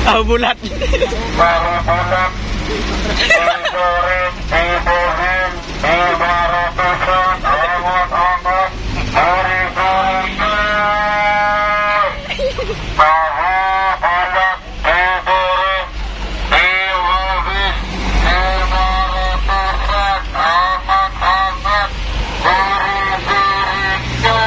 Oh, bulat. Baru bulat. Digoreng, dibohong, dibarotosan, angot-angot, goreng-gorengnya. Tahu bulat, digoreng, direbus, dibarotosan, angot-angot, goreng-gorengnya.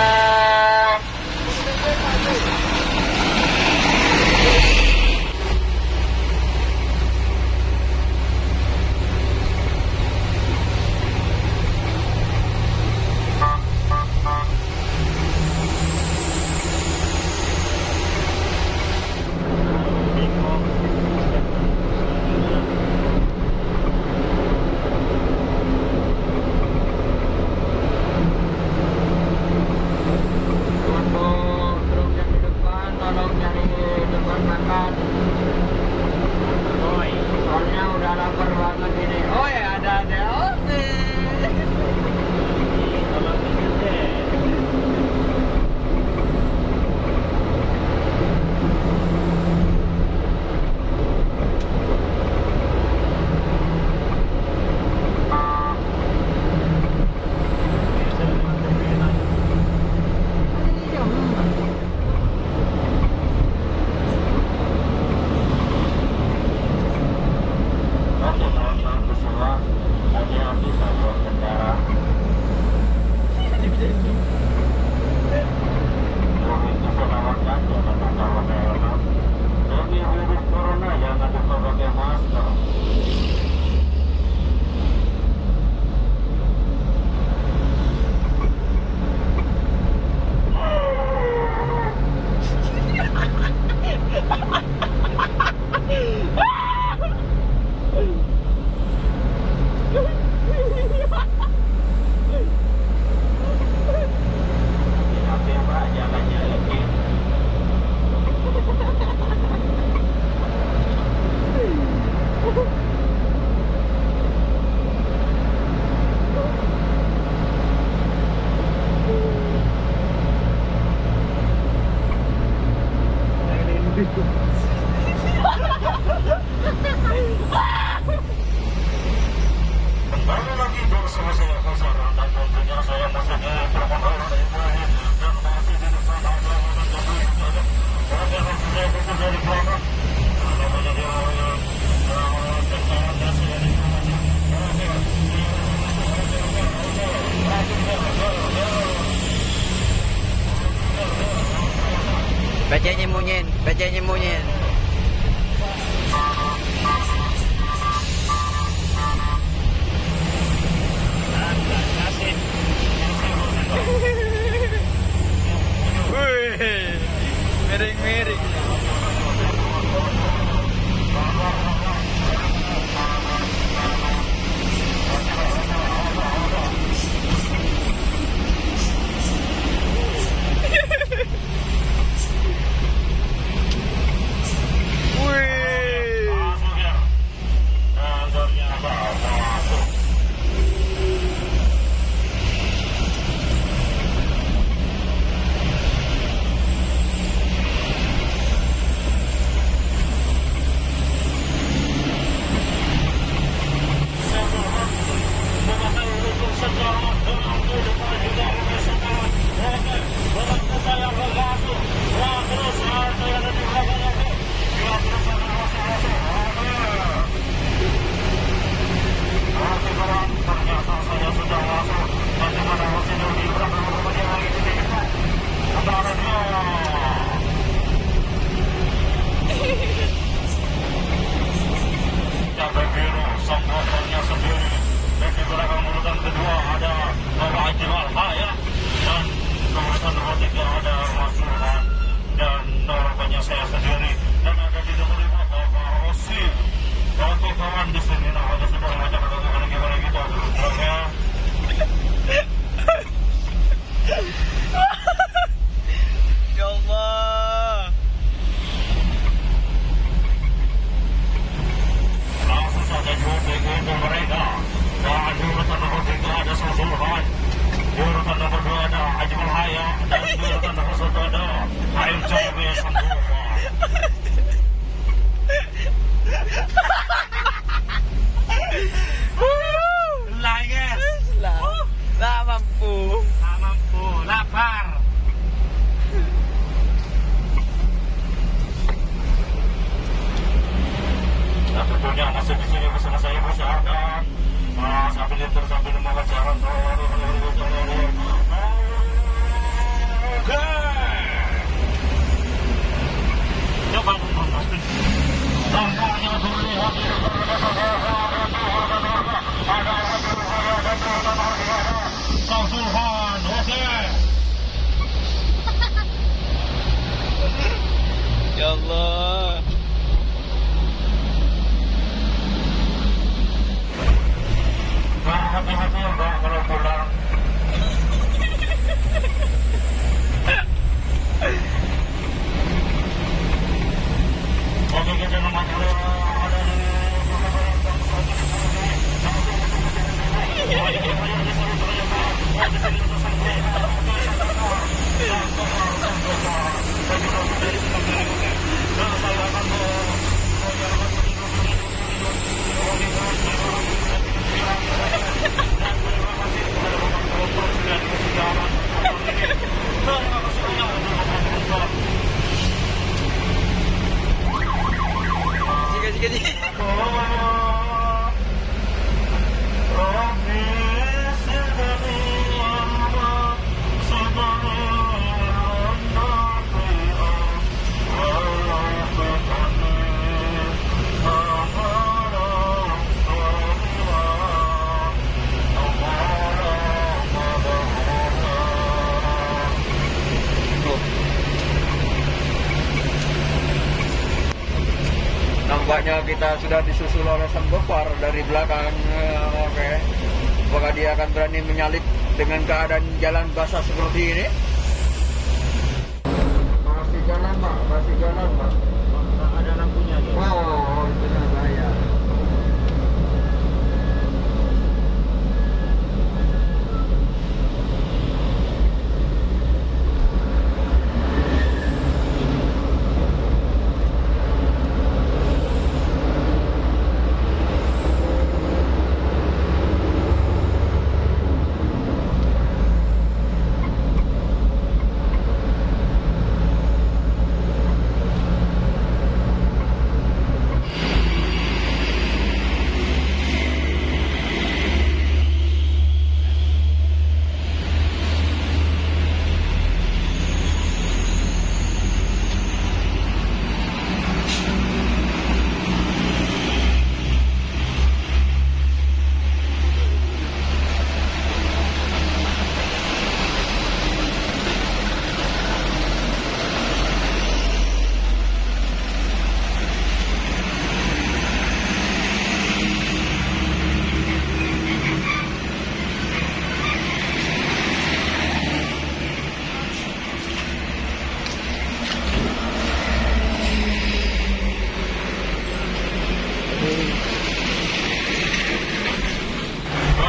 Kembali lagi bersama saya Faisal dan tentunya saya pastinya permohonan dan masih di depan dari belakang namanya dia Bacanya munyin, bacanya munyin. Wih, miring-miring. tentunya masih di sini bersama saya Bos Adam. Sambil nyetir sambil membaca jalan. Oke. Coba tampaknya terlihat Kang Sulhan, oke. Ya Allah. Hati-hati ya Mbak kalau pulang. Oke, kita nomor dulu. Sikit-sikit. Nampaknya kita sudah disusul oleh sang gopar dari belakang. Oke. Apakah dia akan berani menyalip dengan keadaan jalan basah seperti ini? Masih jalan Pak, masih jalan Pak. Ada lampunya ya. Oh, itu bahaya.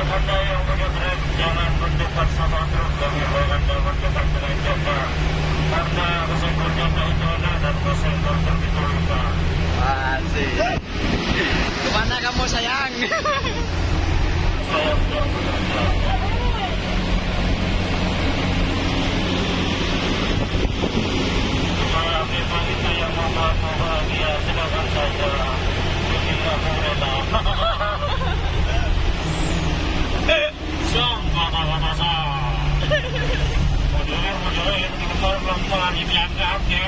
Anda yang punya truk jangan berdekat sama truk kami Anda berdekat dengan janda karena kesenggol janda itu ada dan kesenggol truk itu lupa. Asik. Kemana kamu sayang? Saya sudah bekerja. Saya memang itu yang membuatmu bahagia, silakan saja. Jadi aku rela. Sumpah kata saya. Mudah-mudahan pelan-pelan ini angkat ya.